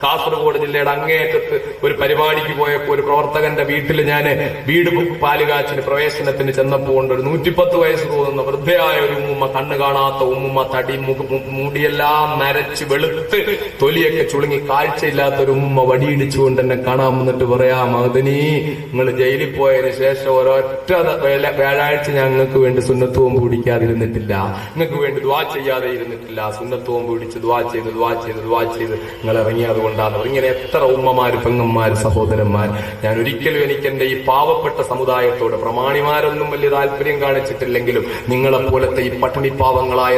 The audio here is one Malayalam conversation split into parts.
കാസർഗോഡ് ജില്ലയുടെ അങ്ങേയറ്റത്ത് ഒരു പരിപാടിക്ക് പോയപ്പോ ഒരു പ്രവർത്തകന്റെ വീട്ടിൽ ഞാൻ വീട് പാലുകാച്ചിന് പ്രവേശനത്തിന് ചെന്നപ്പോ കൊണ്ട് ഒരു 110 വയസ്സ് തോന്നുന്ന വൃദ്ധയായ ഒരു ഉമ്മുമ്മ, കണ്ണ് കാണാത്ത ഉമ്മുമ്മ, തടി മുടിയെല്ലാം നരച്ച് വെളുത്ത് തൊലിയൊക്കെ ചുളുങ്ങി കാഴ്ചയില്ലാത്ത ഒരു ഉമ്മുമ്മ വടിയിടിച്ചുകൊണ്ട് എന്നെ കാണാൻ വന്നിട്ട് പറയാ, മദനി നിങ്ങൾ ജയിലിൽ പോയതിനു ശേഷം ഒരൊറ്റ വ്യാഴാഴ്ച ഞങ്ങൾക്ക് വേണ്ടി സുന്നത്തുവും പിടിക്കാതിരുന്നിട്ടില്ല, നിങ്ങൾക്ക് വേണ്ടി ദുആ ചെയ്യാതെ ഇരുന്നിട്ടില്ല, സുന്നത്തുവും പിടിച്ച് ദുആ ചെയ്ത് നിങ്ങൾ ഇറങ്ങിയത് ഇങ്ങനെ എത്ര ഉമ്മമാര്, പെങ്ങന്മാര്, സഹോദരന്മാർ. ഞാൻ ഒരിക്കലും എനിക്ക് എന്റെ ഈ പാവപ്പെട്ട സമുദായത്തോട്, പ്രമാണിമാരൊന്നും വലിയ താല്പര്യം കാണിച്ചിട്ടില്ലെങ്കിലും നിങ്ങളെപ്പോലത്തെ ഈ പട്ടിണി പാവങ്ങളായ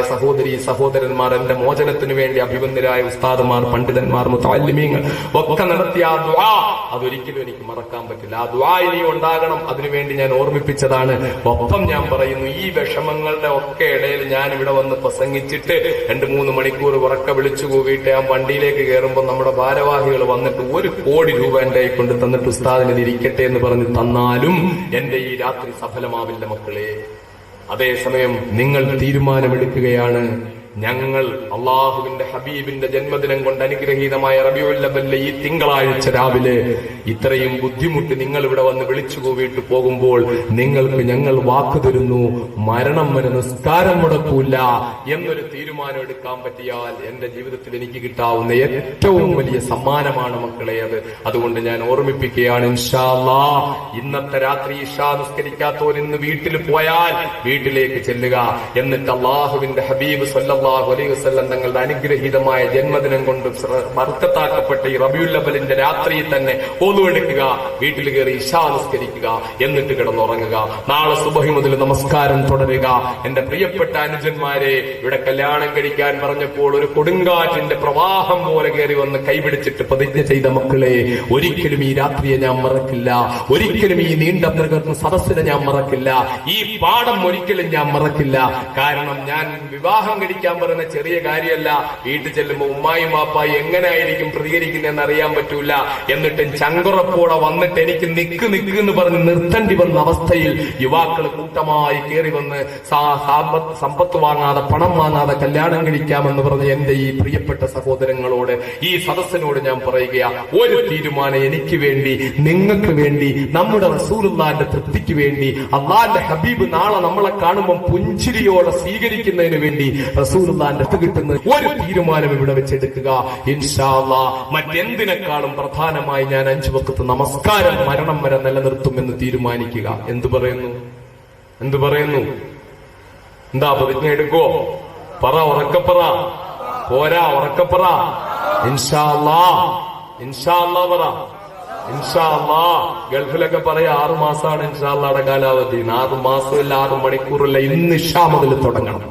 സഹോദരന്മാർ, എന്റെ മോചനത്തിനു വേണ്ടി അഭിവന്ദരായ ഉസ്താദുമാർ, പണ്ഡിതന്മാർ, മുതഅല്ലിമീങ്ങൾ ഒക്കെ നടത്തിയ ആ ദുആ അതൊരിക്കലും എനിക്ക് മറക്കാൻ പറ്റില്ല. ആ ദുആ ഇനി ഉണ്ടാകണം, അതിനുവേണ്ടി ഞാൻ ഓർമ്മിപ്പിച്ചതാണ്. ഒപ്പം ഞാൻ പറയുന്നു, ഈ വിഷമങ്ങളുടെ ഒക്കെ ഇടയിൽ ഞാൻ ഇവിടെ വന്ന് പ്രസംഗിച്ചിട്ട് 2-3 മണിക്കൂർ ഉറക്ക വിളിച്ചു കൂവിയിട്ട് ആ വണ്ടിയിലേക്ക് കയറുമ്പോൾ നമ്മുടെ ഭാരവാഹികൾ വന്നിട്ട് 1 കോടി രൂപ എന്റെ കൊണ്ട് തന്നിട്ട് ഉസ്താദിന് ഇരിക്കട്ടെ എന്ന് പറഞ്ഞ് തന്നാലും എന്റെ ഈ രാത്രി സഫലമാവില്ല മക്കളെ. അതേസമയം നിങ്ങൾ തീരുമാനമെടുക്കുകയാണ്, ഞങ്ങൾ അള്ളാഹുവിന്റെ ഹബീബിന്റെ ജന്മദിനം കൊണ്ട് അനുഗ്രഹീതമായ റബീഉൽ അവ്വലിലെ ഈ തിങ്കളാഴ്ച രാവിലെ ഇത്രയും ബുദ്ധിമുട്ട് നിങ്ങൾ ഇവിടെ വന്ന് വിളിച്ചു കൂവിയിട്ട് പോകുമ്പോൾ നിങ്ങൾക്ക് ഞങ്ങൾ വാക്കു തരുന്നു, മരണം വരെ നിസ്കാരം മുടക്കൂല എന്നൊരു തീരുമാനം എടുക്കാൻ പറ്റിയാൽ എന്റെ ജീവിതത്തിൽ എനിക്ക് കിട്ടാവുന്ന ഏറ്റവും വലിയ സമ്മാനമാണ് മക്കളെ അത്. അതുകൊണ്ട് ഞാൻ ഓർമ്മിപ്പിക്കുകയാണ്, ഇൻഷാ അല്ലാഹ് ഇന്നത്തെ രാത്രി ഇശാ നിസ്കരിക്കാത്തവർ ഇന്ന് വീട്ടിൽ പോയാൽ വീട്ടിലേക്ക് ചെല്ലുക. എന്നിട്ട് അള്ളാഹുവിന്റെ ഹബീബ് സല്ലല്ലാഹു അലൈഹി വസല്ലം തങ്ങളുടെ അനുഗ്രഹീതമായ ജന്മദിനം കൊണ്ട് ബർക്കത്താക്കപ്പെട്ട ഈ റബീഉൽ അവ്വലിന്റെ രാത്രിയിൽ തന്നെ ഓതുവെടുക്കുക, വീട്ടിൽ കയറി ഇശാ നിസ്കരിക്കുക, എന്നിട്ട് കിടന്നുറങ്ങുക. നാളെ സുബഹി മുതൽ നമസ്കാരം തുടരുക. എന്റെ പ്രിയപ്പെട്ട അനുജന്മാരെ, ഇവിടെ കല്യാണം കഴിക്കാൻ പറഞ്ഞപ്പോൾ ഒരു കൊടുങ്കാറ്റിന്റെ പ്രവാഹം പോലെ കയറി വന്ന് കൈപിടിച്ചിട്ട് പ്രതിജ്ഞ ചെയ്ത മക്കളെ, ഒരിക്കലും ഈ രാത്രിയെ ഞാൻ മറക്കില്ല, ഒരിക്കലും ഈ നീണ്ട സദസ്സിനെ ഞാൻ മറക്കില്ല, ഈ പാഠം ഒരിക്കലും ഞാൻ മറക്കില്ല. കാരണം ഞാൻ വിവാഹം കഴിക്കാൻ പറയുന്ന ചെറിയ കാര്യമല്ല. വീട്ടിൽ ചെല്ലുമ്പോ ഉമ്മായും വാപ്പായും എങ്ങനെയായിരിക്കും പ്രതികരിക്കുന്നതെന്ന് അറിയാൻ പറ്റൂല. എന്നിട്ട് ചങ്കുറപ്പോടെ വന്നിട്ട് എനിക്ക് നിക്ക് എന്ന് പറഞ്ഞ് നിർത്തേണ്ടി വന്ന അവസ്ഥയിൽ യുവാക്കൾ കൂട്ടമായി കയറി വന്ന് സമ്പത്ത് വാങ്ങാതെ, പണം വാങ്ങാതെ കല്യാണം കഴിക്കാമെന്ന് പറഞ്ഞ് എന്റെ ഈ പ്രിയപ്പെട്ട സഹോദരങ്ങളോട്, ഈ സദസ്സിനോട് ഞാൻ പറയുക, ഒരു തീരുമാനം എനിക്ക് വേണ്ടി, നിങ്ങൾക്ക് വേണ്ടി, നമ്മുടെ റസൂലുള്ളാഹിന്റെ തൃപ്തിക്ക് വേണ്ടി, അല്ലാഹുവിന്റെ ഹബീബ് നാളെ നമ്മളെ കാണുമ്പോൾ പുഞ്ചിരിയോടെ സ്വീകരിക്കുന്നതിന് വേണ്ടി റസൂലുള്ളാഹിന്റെ അടുത്ത് കിട്ടുന്ന ഒരു തീരുമാനം ഇവിടെ വെച്ചെടുക്കുക. ഇൻഷാ അല്ലാഹ് മറ്റെന്തിനേക്കാളും പ്രധാനമായി ഞാൻ 5 വഖത്ത് നമസ്കാരം മരണം വരെ നിലനിർത്തുമെന്ന് തീരുമാനിക്കുക. എന്തു പറയുന്നു? എന്താ പ്രതിജ്ഞ എടുക്കോ? പറ, ഉറക്കപ്പറ. പോരാ, ഉറക്കപ്പറ. ഇൻഷാ അല്ലാഹ് പറ. ഇൻഷാ അല്ലാഹ്. ഗൾഫിലൊക്കെ പറയാ 6 മാസമാണ് ഇൻഷാ അല്ലാഹുടെ കാലാവധി. 6 മാസമില്ല, 6 മണിക്കൂറില്ല. ഇന്ന് ഇശാ മുതൽ തുടങ്ങണം.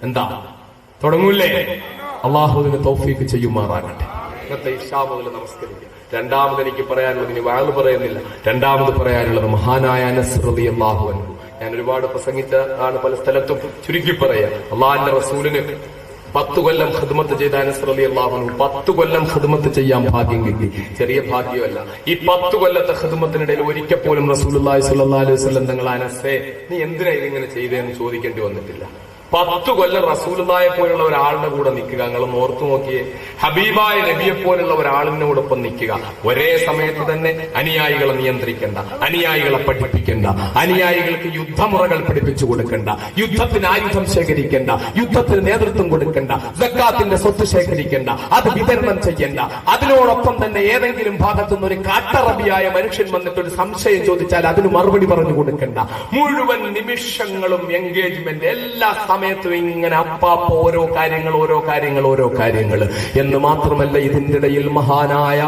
എന്താ തുടങ്ങൂല്ലേ? അള്ളാഹു അതിന് തൗഫീഖ് ചെയ്യുമാറാകട്ടെ. ഇന്നത്തെ ഇശാ മുതൽ നമസ്കരിക്കുക. രണ്ടാമത് എനിക്ക് പറയാനുള്ളത്, ഇനി വാഴ് പറയുന്നില്ല, രണ്ടാമത് പറയാനുള്ളത് മഹാനായ അനസ് റളിയല്ലാഹു അൻഹു. ഞാൻ ഒരുപാട് പ്രസംഗിച്ചാണ് പല സ്ഥലത്തും, ചുരുക്കി പറയാ, അള്ളാഹുവിന്റെ റസൂലിന് 10 കൊല്ലം ഖിദ്മത്ത് ചെയ്ത അനസ് റളിയല്ലാഹു അൻഹു 10 കൊല്ലം ഖിദ്മത്ത് ചെയ്യാൻ ഭാഗ്യം കിട്ടി. ചെറിയ ഭാഗ്യമല്ല. ഈ 10 കൊല്ലത്തെ ഖിദ്മത്തിനിടയിൽ ഒരിക്കൽ പോലും റസൂലുള്ളാഹി സ്വല്ലല്ലാഹു അലൈഹി വസല്ലം തങ്ങൾ അനസേ നീ എന്തിനാ ഇതിങ്ങനെ ചെയ്തതെന്ന് ചോദിക്കേണ്ടി വന്നിട്ടില്ല. 10 കൊല്ലം റസൂലുള്ളാഹിയെ പോലുള്ള ഒരാളുടെ കൂടെ നിൽക്കുക. നിങ്ങൾ ഓർത്തു നോക്കിയേ, ഹബീബായ നബിയെ പോലുള്ള ഒരാളിനോടൊപ്പം നിൽക്കുക. ഒരേ സമയത്ത് തന്നെ അനുയായികളെ നിയന്ത്രിക്കണ്ട, അനുയായികളെ പഠിപ്പിക്കണ്ട, അനുയായികൾക്ക് യുദ്ധമുറകൾ പഠിപ്പിച്ചു കൊടുക്കണ്ട, യുദ്ധത്തിന് ആയുധം ശേഖരിക്കണ്ട, യുദ്ധത്തിന് നേതൃത്വം കൊടുക്കണ്ട, സക്കാത്തിന്റെ സ്വത്ത് ശേഖരിക്കണ്ട, അത് വിതരണം ചെയ്യണ്ട. അതിനോടൊപ്പം തന്നെ ഏതെങ്കിലും ഭാഗത്തുനിന്ന് ഒരു കാട്ടറബിയായ മനുഷ്യൻ വന്നിട്ട് ഒരു സംശയം ചോദിച്ചാൽ അതിന് മറുപടി പറഞ്ഞു കൊടുക്കണ്ട. മുഴുവൻ നിമിഷങ്ങളും എൻഗേജ്മെന്റ്, എല്ലാ സമയത്തും ഇങ്ങനെ അപ്പാപ്പ ഓരോ കാര്യങ്ങൾ എന്ന് മാത്രമല്ല, ഇതിന്റെ ഇടയിൽ മഹാനായ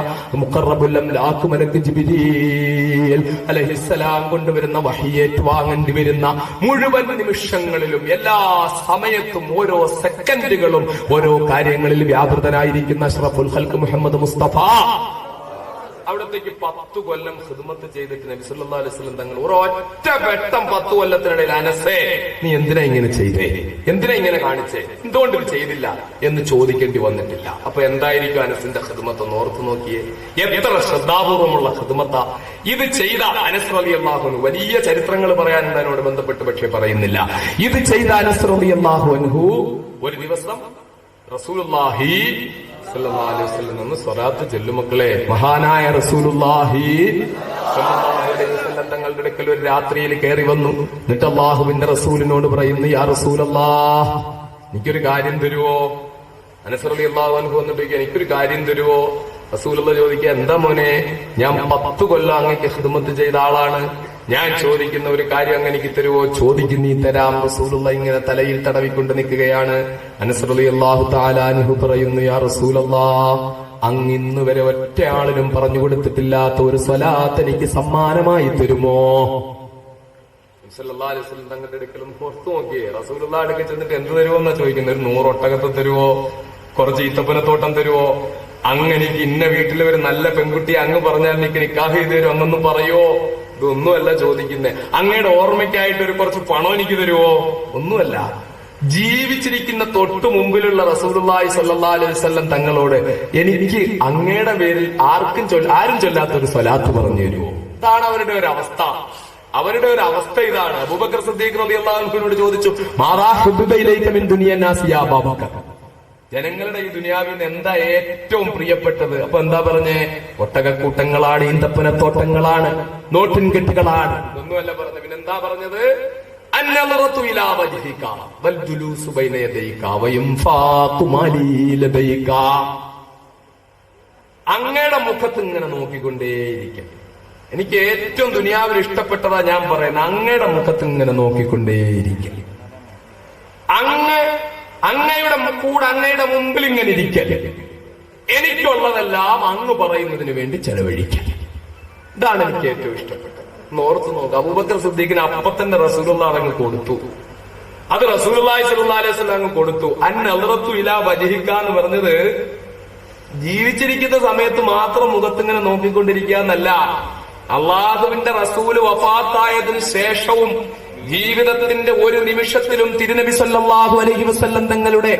മുഖറബുൽ അംലാഖ് മലക്ക് ജിബ്രീൽ അലൈഹിസ്സലാം കൊണ്ടുവരുന്ന വഹിയേറ്റ് വാങ്ങേണ്ടി വരുന്ന മുഴുവൻ നിമിഷങ്ങളിലും, എല്ലാ സമയത്തും, ഓരോ സെക്കൻഡുകളും ഓരോ കാര്യങ്ങളിൽ വ്യാപൃതനായിരിക്കുന്ന അഷ്റഫുൽ ഖൽഖ് മുഹമ്മദ് മുസ്തഫ അവിടത്തേക്ക് 10 കൊല്ലം ഖിദ്മത്ത് ചെയ്തിട്ട് നബി സല്ലല്ലാഹു അലൈഹി വസല്ലം തങ്ങൾ ഒരൊറ്റ വെട്ടം 10 കൊല്ലത്തിനിടയിൽ അനസേ നീ എന്തിനാ ഇങ്ങനെ ചെയ്തേ, എന്തിനാ ഇങ്ങനെ കാണിച്ചേ, എന്തുകൊണ്ട് ഇത് ചെയ്തില്ല എന്ന് ചോദിക്കേണ്ടി വന്നിട്ടില്ല. അപ്പൊ എന്തായിരിക്കും അനസിന്റെ ഖിദ്മത്ത് എന്ന് ഓർത്തു നോക്കിയേ. എത്ര ശ്രദ്ധാപൂർവമുള്ള ഖിദ്മത്താ ഇത് ചെയ്ത അനസ് റളിയല്ലാഹു അൻഹു. വലിയ ചരിത്രങ്ങൾ പറയാനുണ്ട് അതിനോട് ബന്ധപ്പെട്ട്, പക്ഷെ പറയുന്നില്ല. ഇത് ചെയ്ത അനസ് റളിയല്ലാഹു അൻഹു ഒരു ദിവസം റസൂലുള്ളാഹി സല്ലല്ലാഹു അലൈഹി വസല്ലം നിന്ന് സ്വലാത്ത് ചൊല്ലും മക്കളെ. മഹാനായ റസൂലുള്ളാഹി സല്ലല്ലാഹു അലൈഹി വസല്ലം തങ്ങളുടെ അടുക്കൽ ഒരു രാത്രിയിൽ കയറി വന്നു. എന്നിട്ട് അല്ലാഹുവിന്റെ റസൂലിനോട് പറയുന്നു, യാ റസൂലല്ലാഹ്, എനിക്കൊരു കാര്യം തരുവോ? അനസ് റളിയല്ലാഹു അൻഹു വന്നിട്ട് എനിക്കൊരു കാര്യം തരുവോ? റസൂലുള്ള ചോദിക്കുക, എന്താ മോനെ? ഞാൻ 10 കൊല്ലം അങ്ങേക്ക് ഖിദ്മത്ത് ചെയ്ത ആളാണ്. ഞാൻ ചോദിക്കുന്ന ഒരു കാര്യം അങ്ങ് എനിക്ക് തരുവോ? ചോദിക്കുന്നീ തരാം. റസൂലുള്ള ഇങ്ങനെ തലയിൽ തടവിക്കൊണ്ട് നിൽക്കുകയാണ്. അനസ് റളിയല്ലാഹു തആല അൻഹു പറയുന്നു, യാ റസൂലല്ലാഹ്, അങ്ങ് ഇന്ന് വരെ ഒറ്റ ആളിനും പറഞ്ഞു കൊടുത്തിട്ടില്ലാത്ത ഒരു സ്വലാത്ത് എനിക്ക് സമ്മാനമായി തരുമോ? സല്ലല്ലാഹു അലൈഹി വസല്ലം തങ്ങളുടെ അടുക്കലും പുറത്തു നോക്കിയേ. റസൂലുള്ളാഹി അടുക്കൽ ചെന്നിട്ട് എന്ത് തരുമോന്നാ ചോദിക്കുന്നത്? ഒരു 100 ഒട്ടകത്തെ തരുവോ? കുറച്ച് ഈത്തപ്പനത്തോട്ടം തരുവോ? അങ്ങ് എനിക്ക് ഇന്ന വീട്ടിലെ ഒരു നല്ല പെൺകുട്ടിയെ അങ്ങ് പറഞ്ഞാൽ എനിക്ക് നിക്കാഹ് ചെയ്ത് തരും, അങ്ങൊന്നും പറയോ? ഇതൊന്നുമല്ല ചോദിക്കുന്നേ. അങ്ങയുടെ ഓർമ്മയ്ക്കായിട്ട് ഒരു കുറച്ച് പണം എനിക്ക് തരുവോ? ഒന്നുമല്ല. ജീവിച്ചിരിക്കുന്ന തൊട്ടു മുമ്പിലുള്ള റസൂലുള്ളാഹി സ്വല്ലല്ലാഹു അലൈഹി വസല്ലം തങ്ങളോട് എനിക്ക് അങ്ങയുടെ പേരിൽ ആരും ചൊല്ലാത്ത ഒരു സ്വലാത്ത് പറഞ്ഞു തരുമോ? ഇതാണ് അവരുടെ ഒരു അവസ്ഥ. അവരുടെ ഒരു അവസ്ഥ ഇതാണ്. അബൂബക്കർ സിദ്ദീഖ് റളിയല്ലാഹു അൻഹുവിനോട് ചോദിച്ചു, മാറാ ഹുബ്ബ ഇലൈക മിൻ ദുനിയന്നാസി യാ അബൂബക്കർ, ജനങ്ങളുടെ ഈ ദുനിയാവിന് എന്താ ഏറ്റവും പ്രിയപ്പെട്ടത്? അപ്പൊ എന്താ പറഞ്ഞേ? ഒട്ടകക്കൂട്ടങ്ങളാണ്, ഈന്തപ്പനത്തോട്ടങ്ങളാണ്, നോട്ടിൻ കെട്ടുകളാണ്. ഒന്നുമല്ല പറഞ്ഞത്. പിന്നെന്താ പറഞ്ഞത്? അന്നളറതു ഇലാ വജ്ഹിക വൽ ജുലൂസു ബൈന യദൈക വയൻഫാഖു മാലി ലദൈക. അങ്ങയുടെ മുഖത്ത് ഇങ്ങനെ നോക്കിക്കൊണ്ടേയിരിക്കും. എനിക്ക് ഏറ്റവും ദുനിയാവിൽ ഇഷ്ടപ്പെട്ടതാ ഞാൻ പറയുന്നത്. അങ്ങയുടെ മുഖത്ത് ഇങ്ങനെ നോക്കിക്കൊണ്ടേയിരിക്കും. അങ്ങയുടെ കൂടെ അങ്ങയുടെ മുമ്പിൽ ഇങ്ങനെ ഇരിക്കൽ. എനിക്കുള്ളതെല്ലാം അങ്ങ് പറയുന്നതിന് വേണ്ടി ചെലവഴിക്കൽ. ഇതാണ് എനിക്ക് ഏറ്റവും ഇഷ്ടപ്പെട്ടത്. ഓർത്ത് നോക്കുക. അബൂബക്കർ സിദ്ദീഖിന് അപ്പത്തന്നെ റസൂലുള്ളാഹി അങ്ങ് കൊടുത്തു. അത് റസൂലുള്ളാഹി സ്വല്ലല്ലാഹു അലൈഹി വസല്ലം അങ്ങ് കൊടുത്തു. അന്നളറതു ഇലാ വജ്ഹിക എന്ന് പറഞ്ഞത് ജീവിച്ചിരിക്കുന്ന സമയത്ത് മാത്രം മുഖത്തിങ്ങനെ നോക്കിക്കൊണ്ടിരിക്കുക എന്നല്ല. അള്ളാഹുവിന്റെ റസൂല് വഫാത്തായതിനു ശേഷവും ജീവിതത്തിന്റെ ഒരു നിമിഷത്തിലും തിരുനബി സല്ലല്ലാഹു അലൈഹി വസല്ലം തങ്ങളുടെ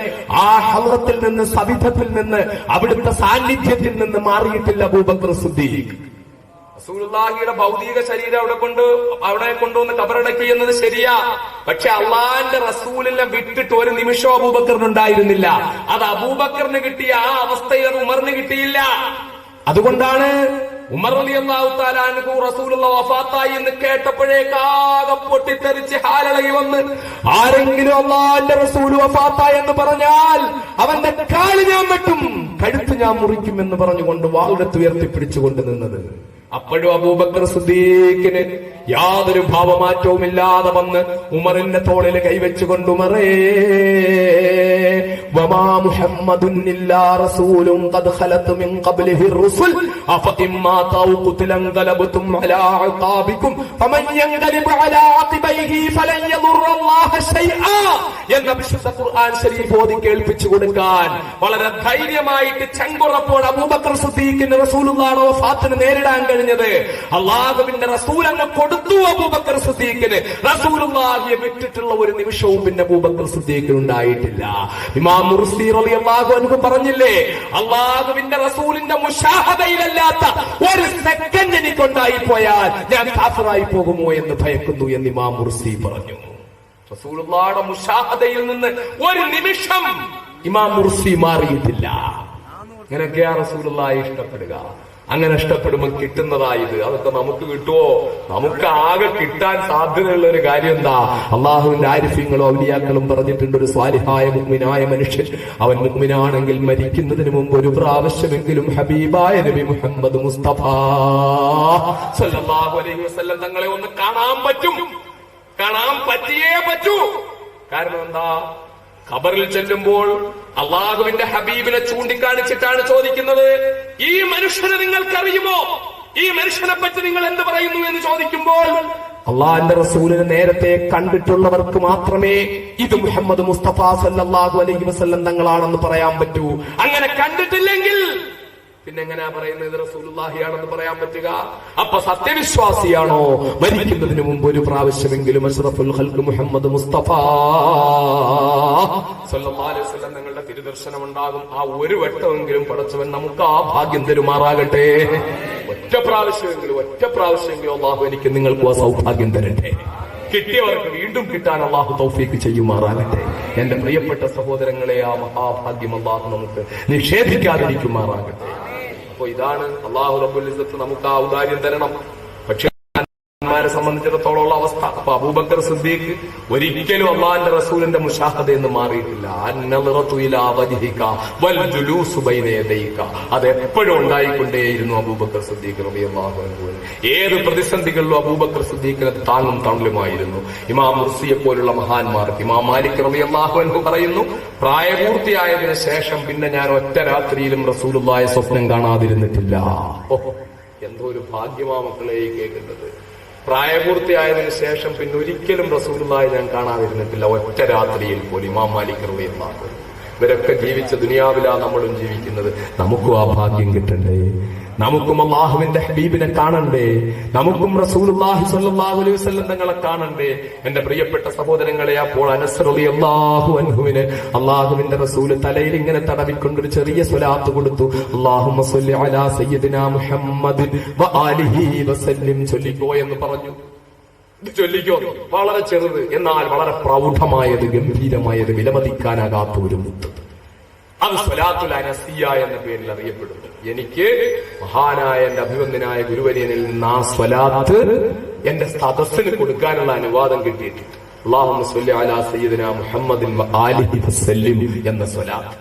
ആ ഹളറത്തിൽ നിന്ന്, സവിധത്തിൽ നിന്ന്, അവിടുത്തെ സാന്നിധ്യത്തിൽ നിന്ന് മാറിയിട്ടില്ല അബൂബക്കർ സിദ്ദീഖ്. റസൂലുള്ളാഹിയുടെ ഭൗതിക ശരീരം അവിടെ കൊണ്ടുവന്ന് കബറടക്കി എന്നത് ശരിയാ. പക്ഷെ അള്ളാഹിന്റെ റസൂലിനെ വിട്ടിട്ട് ഒരു നിമിഷം അബൂബക്കറിനുണ്ടായിരുന്നില്ല. അത് അബൂബക്കറിന് കിട്ടിയ ആ അവസ്ഥയിൽ അത് ഉമറിന് കിട്ടിയില്ല. അതുകൊണ്ടാണ് ഉമർ റളിയല്ലാഹു തആല അൻഹു റസൂലുള്ളാഹി വഫാത്തായി എന്ന് കേട്ടപ്പോഴേക്കാകെ പൊട്ടിത്തെറിച്ച് ഹാലളകി വന്ന്, ആരെങ്കിലും അല്ലാഹുവിന്റെ റസൂൽ വഫാത്തായി എന്ന് പറഞ്ഞാൽ അവന്റെ കാല് ഞാൻ വെട്ടും, കഴുത്ത് ഞാൻ മുറിക്കും എന്ന് പറഞ്ഞുകൊണ്ട് വാളെടുത്ത് ഉയർത്തിപ്പിടിച്ചുകൊണ്ട് നിന്നത്. അപ്പോഴും അബൂബക്കർ സിദ്ദീഖിന് യാതൊരു ഭാവമാറ്റവും ഇല്ലാതെ വന്ന് ഉമറിന്റെ തോളിൽ കൈവച്ചുകൊണ്ട്, ഉമറേ, വമാ മുഹമ്മദുൻ ഇല്ലാ റസൂലുൻ ഖദ് ഖലത് മിൻ ഖബ്ലിഹി റുസുൽ അഫഇമ്മാ തൗഖുലൻ ഖലബതും അലാ അഖാബികും ഫമൻ യൻഖലിബ് അലാ അഖിബൈഹി ഫലൻ യദുറല്ലാഹ ശൈആ എന്ന വിശുദ്ധ ഖുർആൻ ശരീഫ് ഓതി കേൾപ്പിച്ചു കൊടുക്കാൻ വളരെ ധൈര്യമായിട്ട് ചങ്കുറപ്പോടെ അബൂബക്കർ സിദ്ദീഖിന് റസൂലുള്ളാഹിയുടെ വഫാത്തിനെ നേരിടാൻ കഴിഞ്ഞത്. അല്ലാഹുവിന്റെ റസൂൽ അങ്ങ് കൊടുത്തു അബൂബക്കർ സിദ്ദീഖിന്. റസൂലുള്ളാഹിയെ വിട്ടിട്ടുള്ള ഒരു നിമിഷവും പിന്നെ അബൂബക്കർ സിദ്ദീഖിന് ഉണ്ടായിട്ടില്ല. ഇമാം മുർസി റളിയല്ലാഹു അൻഹു പറഞ്ഞില്ലേ, അല്ലാഹുവിന്റെ റസൂലിന്റെ മുശാഹദയിലല്ലാത്ത ഒരു സെക്കൻഡ് എനിക്കുണ്ടായി പോയാൽ ഞാൻ കാഫിറായി പോകുമോ എന്ന് ഭയക്കുന്നു എന്ന് ഇമാം മുർസി പറഞ്ഞു. റസൂലുള്ളാഹിയുടെ മുശാഹദയിൽ നിന്ന് ഒരു നിമിഷം ഇമാം മുർസി മാറിയിട്ടില്ല. ഇങ്ങനെയൊക്കെയാ റസൂലുള്ളാഹി ഇഷ്ടപ്പെടുക. അങ്ങനെ ഇഷ്ടപ്പെടുമ്പോൾ കിട്ടുന്നതായത് അതൊക്കെ നമുക്ക് കിട്ടുമോ? നമുക്ക് ആകെ കിട്ടാൻ സാധ്യതയുള്ള ഒരു കാര്യം എന്താ? അള്ളാഹുവിന്റെ ആരിഫ്യങ്ങളും ഔലിയാക്കളും പറഞ്ഞിട്ടുണ്ട്, ഒരു സ്വാലിഹായ മുഅ്മിനായ മനുഷ്യൻ അവൻ മുഅ്മിനാണെങ്കിൽ മരിക്കുന്നതിന് മുമ്പ് ഒരു പ്രാവശ്യമെങ്കിലും ഹബീബായ നബി മുഹമ്മദ് മുസ്തഫ സല്ലല്ലാഹു അലൈഹി വസല്ലം തങ്ങളെ ഒന്ന് കാണാൻ പറ്റും. കാണാൻ പറ്റിയേ പറ്റൂ. കാരണം എന്താ? ഖബറിൽ ചെല്ലുമ്പോൾ അള്ളാഹുവിന്റെ ഹബീബിനെ ചൂണ്ടിക്കാണിച്ചിട്ടാണ് ചോദിക്കുന്നത്, ഈ മനുഷ്യനെ നിങ്ങൾക്കറിയുമോ? ഈ മനുഷ്യനെ പറ്റി നിങ്ങൾ എന്ത് പറയുന്നു എന്ന് ചോദിക്കുമ്പോൾ അള്ളാഹിന്റെ റസൂലിനെ നേരത്തെ കണ്ടിട്ടുള്ളവർക്ക് മാത്രമേ ഇത് മുഹമ്മദ് മുസ്തഫ സല്ലല്ലാഹു അലൈഹി വസല്ലം തങ്ങളാണെന്ന് പറയാൻ പറ്റൂ. അങ്ങനെ കണ്ടിട്ടില്ലെങ്കിൽ പിന്നെ എങ്ങനെയാ പറയുന്നത് റസൂലുള്ളാഹിയാണെന്ന് പറയാൻ പറ്റുക? അപ്പൊ സത്യവിശ്വാസിയാണോ മരിക്കുന്നതിന് മുമ്പ് ഒരു പ്രാവശ്യമെങ്കിലും അഷ്റഫുൽ ഖൽഖ് മുഹമ്മദ് മുസ്തഫ സല്ലല്ലാഹു അലൈഹി വസല്ലം തങ്ങളുടെ തിരുദർശനം ഉണ്ടാകും. ആ ഒരു വട്ടമെങ്കിലും പടച്ചവൻ നമുക്ക് ആ ഭാഗ്യം തരുമാറാകട്ടെ. ഒറ്റ പ്രാവശ്യമെങ്കിലും അള്ളാഹു എനിക്ക് നിങ്ങൾക്കും ആ സൗഭാഗ്യം തരട്ടെ. കിട്ടിയവർക്ക് വീണ്ടും കിട്ടാൻ അള്ളാഹു തൗഫീക്ക് ചെയ്യുമാറാകട്ടെ. എന്റെ പ്രിയപ്പെട്ട സഹോദരങ്ങളെ, ആ മഹാഭാഗ്യം അള്ളാഹു നമുക്ക് നിഷേധിക്കാതിരിക്കുമാറാകട്ടെ. അപ്പൊ ഇതാണ് അള്ളാഹു റബ്ബുൽ ഇസ്സത്ത് നമുക്ക് ആ ഔദാര്യം തരണം. പക്ഷെ രെ സംബന്ധിച്ചിടത്തോളം അവസ്ഥ, അപ്പൊ അബൂബക്കർ സിദ്ദീഖ് ഒരിക്കലും അള്ളാഹിന്റെ റസൂലിന്റെ മുശാഹദ എന്ന് മാറിയിട്ടില്ല. അത് എപ്പോഴും ഉണ്ടായിക്കൊണ്ടേയിരുന്നു അബൂബക്കർ സിദ്ദീഖ് റളിയല്ലാഹു അൻഹു. ഏത് പ്രതിസന്ധികളിലും അബൂബക്കർ സിദ്ദീഖിന് താങ്ങും തണലുമായിരുന്നു. ഇമാം മുർസിയെ പോലുള്ള മഹാന്മാർക്ക്, ഇമാം മാലിക് റളിയല്ലാഹു അൻഹു പറയുന്നു, പ്രായപൂർത്തിയായതിനു ശേഷം പിന്നെ ഞാൻ ഒറ്റ രാത്രിയിലും റസൂലുള്ളാഹിയെ സ്വപ്നം കാണാതിരുന്നിട്ടില്ല. എന്തോ ഒരു ഭാഗ്യമാ മക്കളെ ഈ കേൾക്കുന്നത്. പ്രായപൂർത്തിയായതിനു ശേഷം പിന്നെ ഒരിക്കലും റസൂലുള്ളാഹിയെ ഞാൻ കാണാതിരുന്നിട്ടില്ല, ഒറ്റ രാത്രിയിൽ പോലും. ഇമാം മാലിക് റളിയല്ലാഹു അൻഹു. ഇവരൊക്കെ ജീവിച്ച ദുനിയാവിലാ നമ്മളും ജീവിക്കുന്നത്. നമുക്കും ആ ഭാഗ്യം കിട്ടണ്ടേ? നമുക്കും അല്ലാഹുവിന്റെ ഹബീബിനെ കാണണ്ടേ? നമുക്കും റസൂലുള്ളാഹി സ്വല്ലല്ലാഹു അലൈഹി വസല്ലം തങ്ങളെ കാണണ്ടേ? എന്റെ പ്രിയപ്പെട്ട സഹോദരങ്ങളെ, അപ്പോൾ അനസ് റളിയല്ലാഹു അൻഹുവിന് അല്ലാഹുവിന്റെ റസൂൽ തലയിൽ ഇങ്ങനെ തടവിക്കൊണ്ടൊരു ചെറിയ സ്വലാത്ത് കൊടുത്തു. അല്ലാഹുമ്മ സ്വല്ലി അലാ സയ്യിദിനാ മുഹമ്മദിൻ വ ആലിഹി വസല്ലിം ചൊല്ലിക്കോ എന്ന് പറഞ്ഞു. ഇത് ചൊല്ലിക്കോ. വളരെ ചെറുത്, എന്നാൽ വളരെ പ്രൗഢമായത്, ഗംഭീരമായത്, വിലമതിക്കാനാകാത്ത ഒരു മുത്ത്. അത് സ്വലാത്തുൽ അനസിയ എന്ന പേരിൽ അറിയപ്പെടുന്നു. എനിക്ക് മഹാനായ എന്റെ അഭിവന്ദനായ ഗുരുവര്യനിൽ നിന്ന് ആ സ്വലാത്ത് എന്റെ സദസ്സിന് കൊടുക്കാനുള്ള അനുവാദം കിട്ടിയിട്ടുണ്ട്. അല്ലാഹുമ്മ സ്വല്ലി അലാ സയ്യിദിനാ മുഹമ്മദിൻ വ ആലിഹി വസല്ലിം എന്ന സ്വലാത്ത്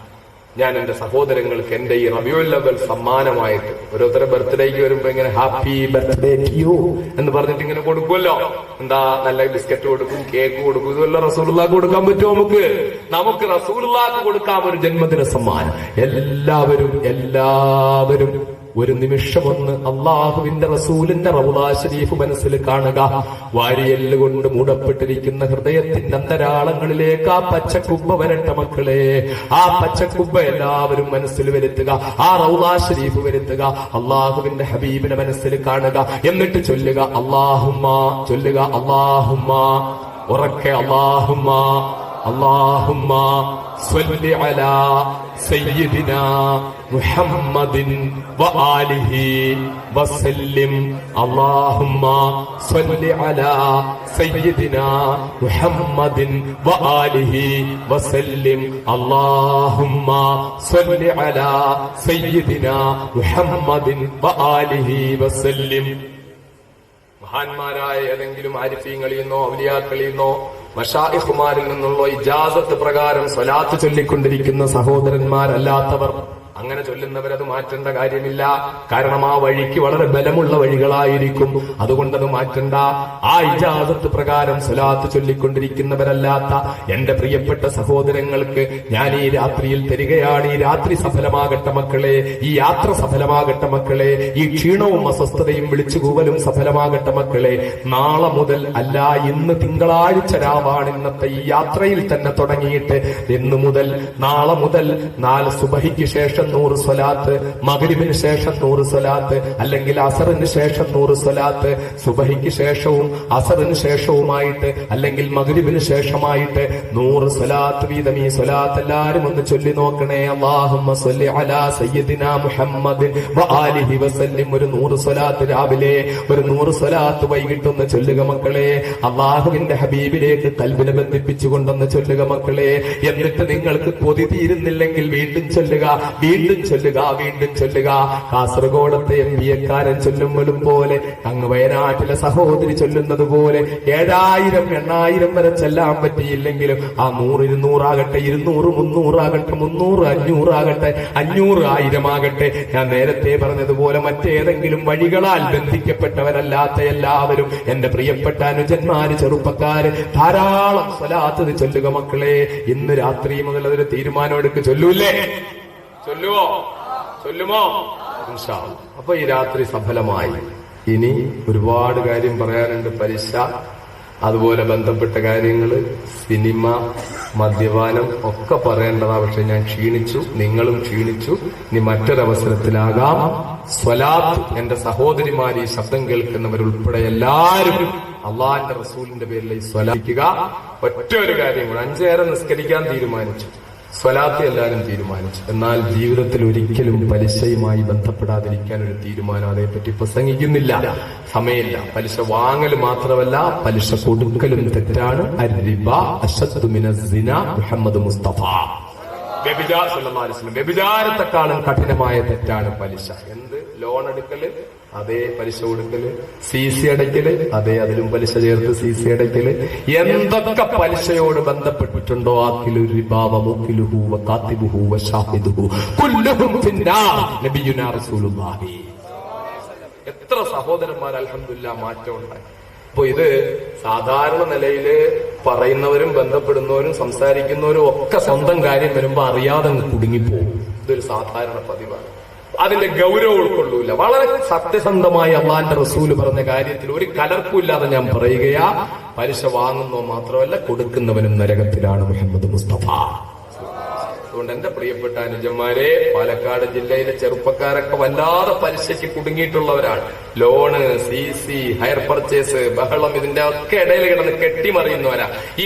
ഞാൻ എന്റെ സഹോദരങ്ങൾക്ക് എന്റെ ഈ റബീഉൽ അവ്വൽ സമ്മാനമായിട്ട്, ഓരോരുത്തരുടെ ബർത്ത്ഡേക്ക് വരുമ്പോ ഇങ്ങനെ ഹാപ്പി ബർത്ത്ഡേ ടു യു എന്ന് പറഞ്ഞിട്ട് ഇങ്ങനെ കൊടുക്കുമല്ലോ. എന്താ, നല്ല ബിസ്ക്കറ്റ് കൊടുക്കും, കേക്ക് കൊടുക്കും. ഇതുവല്ല റസൂലുള്ളാഹിക്ക് കൊടുക്കാൻ പറ്റുമോ? നമുക്ക് റസൂലുള്ളാഹിക്ക് കൊടുക്കാം ഒരു ജന്മദിന സമ്മാനം. എല്ലാവരും ഒരു നിമിഷമൊന്ന് അള്ളാഹുവിന്റെ റസൂലിന്റെ റൗളാ ശരീഫ് മനസ്സിൽ കാണുക. വാരിയെല്ല് കൊണ്ട് മൂടപ്പെട്ടിരിക്കുന്ന ഹൃദയത്തിന്റെ അന്തരാളങ്ങളിലേക്ക് ആ പച്ചക്കുബ്ബ വരട്ടെ മക്കളെ. ആ പച്ചക്കുബ്ബ എല്ലാവരും മനസ്സിൽ വരുത്തുക. ആ റൗളാ ശരീഫ് വരുത്തുക. അള്ളാഹുവിന്റെ ഹബീബിനെ മനസ്സിൽ കാണുക. എന്നിട്ട് ചൊല്ലുക അല്ലാഹുമ്മ, ചൊല്ലുക അല്ലാഹുമ്മ, ഉറക്കെ അല്ലാഹുമ്മ സ്വല്ലി അലാ സയ്യിദിനാ മുഹമ്മദിൻ വ ആലിഹി വസല്ലിം. അല്ലാഹുമ്മ സ്വല്ലി അലാ സയ്യിദിനാ മുഹമ്മദിൻ വ ആലിഹി വസല്ലിം. അല്ലാഹുമ്മ സ്വല്ലി അലാ സയ്യിദിനാ മുഹമ്മദിൻ വ ആലിഹി വസല്ലിം. മഹാന്മാരായ ഏതെങ്കിലും ആരിഫീങ്ങളിൽ നിന്നോ ഔലിയാക്കളിൽ നിന്നോ മശായിഖുമാരിൽ നിന്നുള്ള ഇജാസത്ത് പ്രകാരം സ്വലാത്ത് ചൊല്ലിക്കൊണ്ടിരിക്കുന്ന സഹോദരന്മാരല്ലാത്തവർ, അങ്ങനെ ചൊല്ലുന്നവരത് മാറ്റേണ്ട കാര്യമില്ല. കാരണം ആ വഴിക്ക് വളരെ ബലമുള്ള വഴികളായിരിക്കും. അതുകൊണ്ടത് മാറ്റണ്ട. ആ ഇജാസത്ത് പ്രകാരം സ്വലാത്ത് ചൊല്ലിക്കൊണ്ടിരിക്കുന്നവരല്ലാത്ത എന്റെ പ്രിയപ്പെട്ട സഹോദരങ്ങൾക്ക് ഞാൻ ഈ രാത്രിയിൽ തരികയാണ്. ഈ രാത്രി സഫലമാകട്ടെ മക്കളെ. ഈ യാത്ര സഫലമാകട്ടെ മക്കളെ. ഈ ക്ഷീണവും അസ്വസ്ഥതയും വിളിച്ചുകൂവലും സഫലമാകട്ടെ മക്കളെ. നാളെ മുതൽ, അല്ല ഇന്ന് തിങ്കളാഴ്ച രാവാണ്, ഇന്നത്തെ ഈ യാത്രയിൽ തന്നെ തുടങ്ങിയിട്ട് ഇന്ന് മുതൽ, നാളെ മുതൽ 4 സുബഹിക്ക് ശേഷം 100 സ്വലാത്ത്, മഗ്രിബിന് ശേഷം 100 സ്വലാത്ത്, അല്ലെങ്കിൽ അസറിന് ശേഷം 100 സ്വലാത്ത്, സുബഹിക്ക് ശേഷവും അസറിന് ശേഷവുമായിട്ട്, അല്ലെങ്കിൽ മഗ്രിബിന് ശേഷമായിട്ട് 100 സ്വലാത്ത് വീതം. ഈ സ്വലാത്ത് എല്ലാവരും ഒന്ന് ചൊല്ലി നോക്കണേ. അല്ലാഹുമ്മ സ്വല്ലി അലാ സയ്യിദിനാ മുഹമ്മദിൻ വ ആലിഹി വസല്ലിം. ഒരു 100 സ്വലാത്ത് രാവിലെ, ഒരു 100 സ്വലാത്ത് വൈകിട്ടൊന്ന് ചൊല്ലുക മക്കളെ. അല്ലാഹുവിന്റെ ഹബീബിലേക്ക് കൽബിനെ ബന്ധിപ്പിച്ചുകൊണ്ടൊന്ന് ചൊല്ലുക മക്കളെ. എന്നിട്ട് നിങ്ങൾക്ക് കൊതി തീരുന്നില്ലെങ്കിൽ വീണ്ടും ചൊല്ലുക, വീണ്ടും ചൊല്ലുക, വീണ്ടും ചൊല്ലുക. കാസർഗോഡത്തെ എംബിഎക്കാരൻ ചൊല്ലുമ്പോഴും പോലെ, അങ്ങ് വയനാട്ടിലെ സഹോദരി ചൊല്ലുന്നത് പോലെ 7000 8000 വരെ ചെല്ലാൻ പറ്റിയില്ലെങ്കിലും ആ 100 200 ആകട്ടെ, 200 300 ആകട്ടെ, 300 500 ആകട്ടെ, 500 1000 ആകട്ടെ. ഞാൻ നേരത്തെ പറഞ്ഞതുപോലെ മറ്റേതെങ്കിലും വഴികളാൽ ബന്ധിക്കപ്പെട്ടവരല്ലാത്ത എല്ലാവരും, എന്റെ പ്രിയപ്പെട്ട അനുജന്മാര്, ചെറുപ്പക്കാര്, ധാരാളം സ്വലാത്ത് ചൊല്ലുക മക്കളെ. ഇന്ന് രാത്രി മുതൽ അതൊരു തീരുമാനം എടുക്ക്. ചൊല്ലൂല്ലേ? ചൊല്ലുമോ? ഇൻഷാ അല്ലാഹ്. അപ്പൊ ഈ രാത്രി സഫലമായി. ഇനി ഒരുപാട് കാര്യം പറയാനുണ്ട്. പലിശ, അതുപോലെ ബന്ധപ്പെട്ട കാര്യങ്ങള്, സിനിമ, മദ്യപാനം ഒക്കെ പറയേണ്ടതാ. പക്ഷെ ഞാൻ ക്ഷീണിച്ചു, നിങ്ങളും ക്ഷീണിച്ചു. ഇനി മറ്റൊരവസരത്തിലാകാം. സ്വലാത്ത്, എന്റെ സഹോദരിമാർ, ഈ ശബ്ദം കേൾക്കുന്നവരുൾപ്പെടെ എല്ലാവരും അള്ളാഹിന്റെ റസൂലിന്റെ പേരിൽ സ്വലാത്തിക്കുക. ഒറ്റ ഒരു കാര്യം കൂടെ, 5 നേരം നിസ്കരിക്കാൻ തീരുമാനിച്ചു. സ്വലാത്ത് എല്ലാവരും തീരുമാനിച്ചു. എന്നാൽ ജീവിതത്തിൽ ഒരിക്കലും പലിശയുമായി ബന്ധപ്പെടാതിരിക്കാൻ ഒരു തീരുമാനം അതേപ്പറ്റി പ്രസംഗിക്കുന്നില്ല, സമയമില്ല. പലിശ വാങ്ങൽ മാത്രമല്ല, പലിശ കൊടുക്കലും തെറ്റാണ്. അർരിബ അശദ്ദു മിനസ് സിന, മുഹമ്മദ് മുസ്തഫ. വ്യഭിചാരത്തെക്കാളും കഠിനമായ തെറ്റാണ് പലിശ. എന്ത്? ലോൺ എടുക്കല്, അതേ പലിശ കൊടുക്കല്. CC അടയ്ക്കല്, അതേ അതിലും പലിശ ചേർത്ത് CC അടയ്ക്കല്. എന്തൊക്കെ പലിശയോട് ബന്ധപ്പെട്ടിട്ടുണ്ടോ ആക്കിലു റിബാവ മുക്കിലുഹു വകാതിബുഹു വശാഹിദുഹു കുല്ലുഹും ഫിന്നാർ, നബിയുനാ റസൂലുള്ളാഹി. എത്ര സഹോദരന്മാർ അൽഹംദുലില്ലാഹ് മാറ്റം ഉണ്ടായി. അപ്പൊ ഇത് സാധാരണ നിലയില് പറയുന്നവരും ബന്ധപ്പെടുന്നവരും സംസാരിക്കുന്നവരും ഒക്കെ സ്വന്തം കാര്യം വരുമ്പോ അറിയാതെ കുടുങ്ങിപ്പോകും. ഇതൊരു സാധാരണ പതിവാണ്. അതിന്റെ ഗൗരവം ഉൾക്കൊള്ളൂല. വളരെ സത്യസന്ധമായി അള്ളാന്റെ റസൂല് പറഞ്ഞ കാര്യത്തിൽ ഒരു കലർപ്പില്ലാതെ ഞാൻ പറയുകയാ, പലിശ വാങ്ങുന്നോ മാത്രമല്ല കൊടുക്കുന്നവനും നരകത്തിലാണ് മുഹമ്മദ് മുസ്തഫ. അതുകൊണ്ട് എന്റെ പ്രിയപ്പെട്ട അനുജന്മാരെ, പാലക്കാട് ജില്ലയിലെ ചെറുപ്പക്കാരൊക്കെ വല്ലാതെ പലിശയ്ക്ക് കുടുങ്ങിയിട്ടുള്ളവരാണ്. ലോണ്, CC, ഹയർ പർച്ചേസ്, ബഹളം, ഇതിന്റെ ഒക്കെ ഇടയിൽ കിടന്ന് കെട്ടിമറിയുന്നവരാ. ഈ